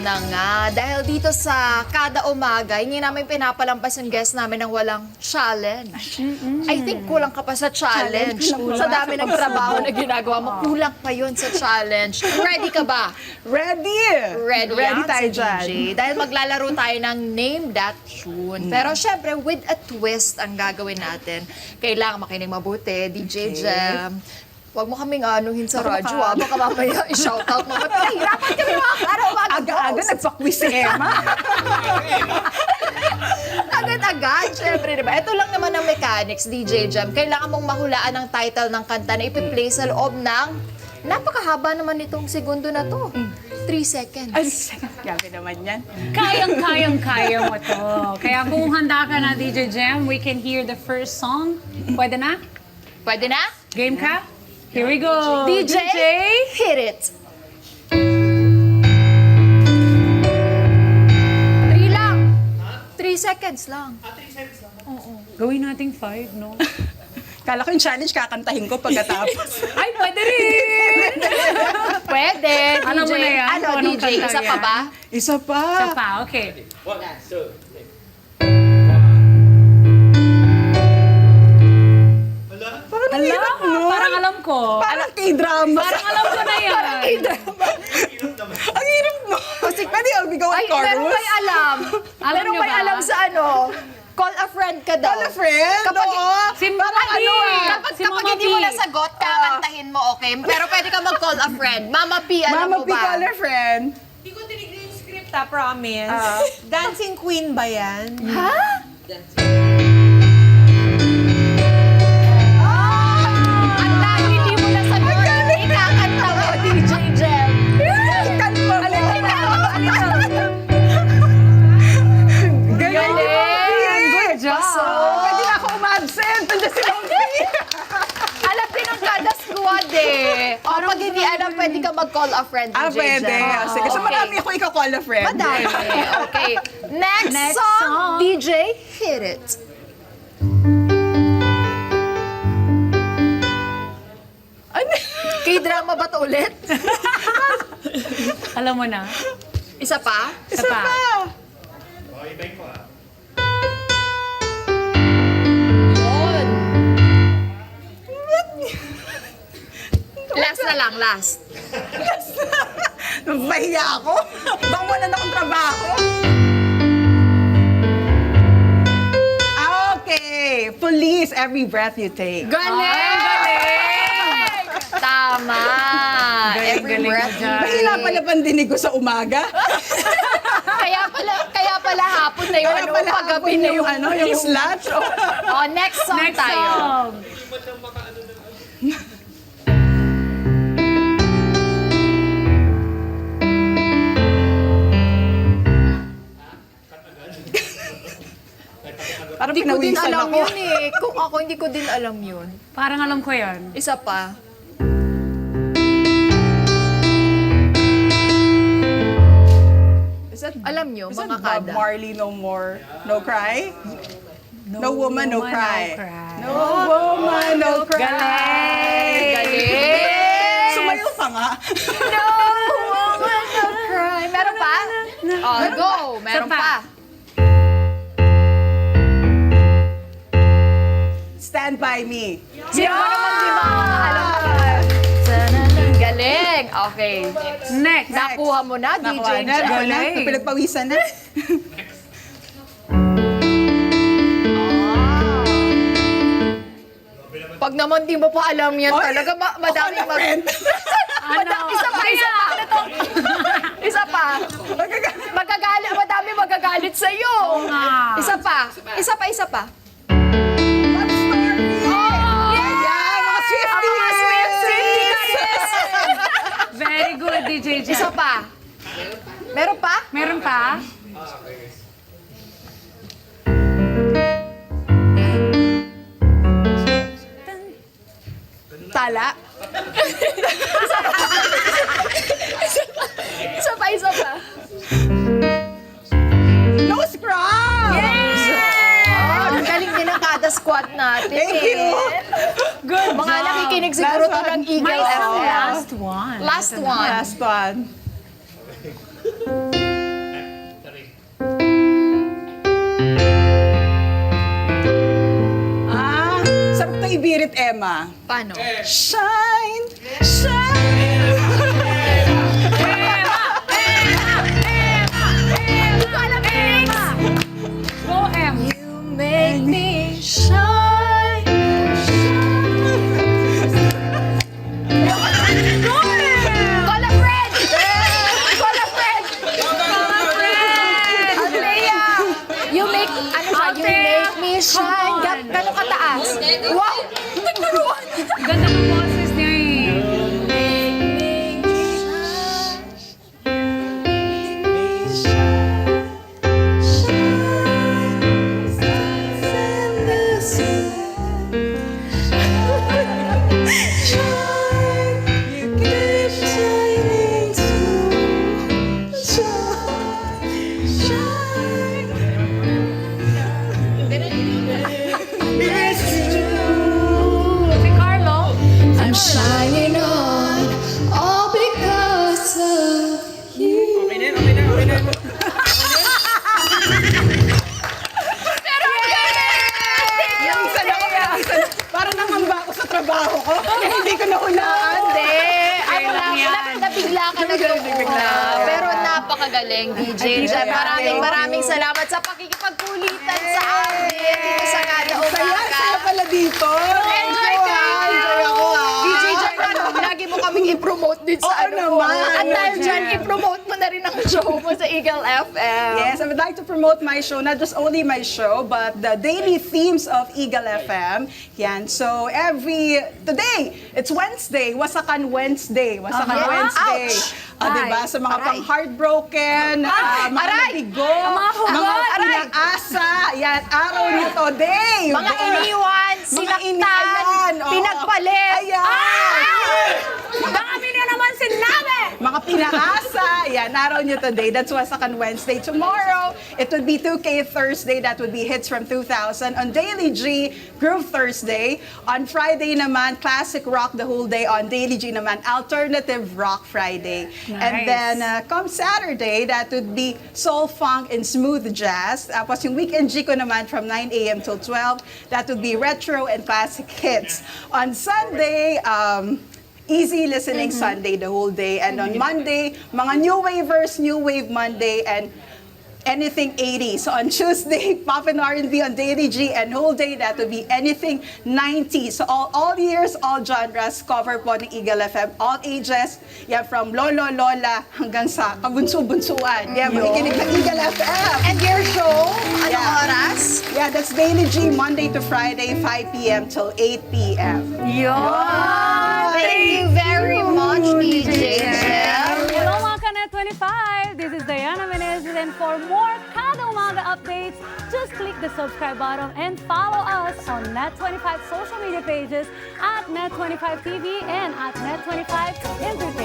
na nga. Dahil dito sa kada umaga, hindi namin pinapalampas yung guest namin ng walang challenge. I think kulang ka pa sa challenge. Sa dami ng trabaho na ginagawa mo, kulang pa yun sa challenge. Ready ka ba? Ready! Ready Ready yan tayo si dyan. DJ. Dahil maglalaro tayo ng Name That Tune. Pero syempre, with a twist ang gagawin natin. Kailangan makinig mabuti. DJ Jam. Huwag mo kaming anuhin sa radyo, ha? Baka mamaya i-shoutout mo. Pinahirapan kami mga araw-araw. Aga-aga nagpa-quiz si Emma. Agad-agad, syempre, diba? Ito lang naman ang mechanics, DJ Jam. Kailangan mong mahulaan ang title ng kanta na ipi-play sa loob ng napakahaba naman itong segundo na to. 3 seconds. Ay, grabe naman yan. Kayang-kaya mo to. Kaya kung handa ka na, DJ Jam, we can hear the first song. Pwede na? Pwede na? Game ka? Here we go. DJ, hit it! 3 lang. 3 seconds lang. Gawin nating 5, no? Kala ko yung challenge kakantahin ko pagkatapos. Ay, pwede rin! Pwede, DJ. Alam mo na yan, Ano, kung anong DJ? kanta Isa pa yan. ba? Isa pa. Isa pa, okay. Parang hirap, no? Parang alam ko. Parang K-drama. Parang alam ko na yan. Ang hirap, no? Kasi pwede yung bigaw Ay, ang chorus. meron kayo alam. Alam Meron niyo kayo ba? alam sa ano? Call a friend ka daw. Call a friend? Kapag, Oo. Si Mama P. kapag, Si kapag Mama hindi P. mo nasagot, kakantahin mo, okay? Pero pwede ka mag-call a friend. Mama P, alam Mama mo P, ba? call her friend. Hindi ko tinignan yung script, promise. Dancing Queen ba yan? Ha? Ang dahil hindi mo nasagot, ikakanta mo, DJ Jem. Kalma mo. Galing. Good job. Pwede na ako umabsent. Nandiyan si Mama P. Alam din ng kada squad eh. O, pag hindi alam, pwede ka mag-call a friend, DJ Ah, pwede. Jem. Sige, so Okay. marami ako ika-call a friend. Madami. Okay. Next, Next song, song. DJ, hit it. Ano? K-drama ba to ulit? Alam mo na. Isa pa? Isa pa. Yun. Last na lang, last. Nabahiya ako. Baka wala na akong trabaho. Okay. Police, every breath you take. Galing! Tama. Every galing breath mo you dyan. Mahila pala pandinig ko sa umaga. Kaya pala hapon na yung Kaya ano, pala paggabi hapon na yung yung slot. Oh, next song Next tayo. song. Parang Hindi ko din pinawisan alam ako. yun eh. Kung ako, hindi ko din alam yun. Parang alam ko yan. Isa pa. Is that, Alam nyo, is that mga Bob kada. Marley, No More, No Cry? No woman, no cry. cry. No woman, no cry. Galing! Sumayo pa nga. No woman, no cry. Meron pa? Oh, go! Meron Isa pa. pa. Stand by me. Sino ba naman di makakaalam? Galing! Okay. Next. Nakuha mo na, DJ Nakuha na, Jem. go na. Galing. Pinagpawisan na. Pag naman di mo pa alam yan Oy, talaga, madami ako na, friend. Isa pa, isa pa. Isa pa. Madami magagalit sa'yo. nga. Isa pa. Isa pa, isa pa. Love story. Ayan, mga Swifties. Very good, DJ Jam. Isa pa. Meron pa? Meron pa? Tala. Isa pa, isa pa. No scrub. Oh, ang galing din ang kada squad natin. Thank you. Good Mga nakikinig siguro to ng Eagle May FM. last one. Last one. Last one. you beat it, Emma? Paano? Shine, shine. Hindi ko alam yung lyrics. Go, Em. You make me shine, Call a friend! Call a friend! Althea! You make, ano siya? You make me shine. Gano'ng kataas? Wow! Nagturuan! Ganda ng boses niya eh. Si Carlo. I'm shining on all because of you. Pero ang galing! Yung isa na ako, parang nangamba ako sa trabaho ko. Hindi ko nahulaan. Hindi. Ako lang lang, yan. nabigla ka na. Pero napakagaling, DJ. Jem. Maraming salamat sa pakikipagkulitan sa amin dito sa Kada Saya Umaga. pala dito. Enjoy ka! Enjoy ako DJ Jem, lagi mo kaming i-promote din sa Oo ano mo. naman. At dahil dyan, i-promote mo na rin ang show mo sa Eagle FM. Yes, I would like to promote my show, not just only my show, but the daily themes of Eagle FM. Yan, so today, it's Wednesday, Wasakan Wednesday. Wasakan Wednesday. Ouch! Diba? Sa mga Aray. pang-heartbroken, mga Aray! nabigo, Mga hugot! mga Aray! pinag-asa. Yan, araw nito, day. Mga iniwan, Mga sinaktan, ayan, oo. pinagpalit. Ayan! Dami niya naman sinabi! Mga pinaasa, yan, araw nyo today. That's Wasakan Wednesday. Tomorrow, it would be 2K Thursday. That would be hits from 2000. On Daily G, Groove Thursday. On Friday naman, classic rock the whole day. On Daily G naman, alternative rock Friday. And Nice. then, come Saturday, that would be soul, funk, and smooth jazz. Tapos yung weekend G ko naman from 9 a.m. till 12. That would be retro and classic hits. On Sunday, easy listening Sunday the whole day. And on Monday, mga new wavers, new wave Monday, and anything 80s. So on Tuesday, pop and R&B on Daily G, and whole day, that would be anything 90s. So all years, all genres, cover po ng Eagle FM, all ages, yan from lolo, lola, hanggang sa kabunso-bunsuan. Yan, makikinig ng Eagle FM. And your show, anong Yeah. oras? Yeah, that's Daily G, Monday to Friday, 5 p.m. till 8 p.m. Thank you very much, DJ Jem. Hello mga Kanet 25! This is Diana Menezes, and for more Kada Umaga updates, just click the subscribe button and follow us on Net25 social media pages at Net25 TV and at Net25 Entertainment.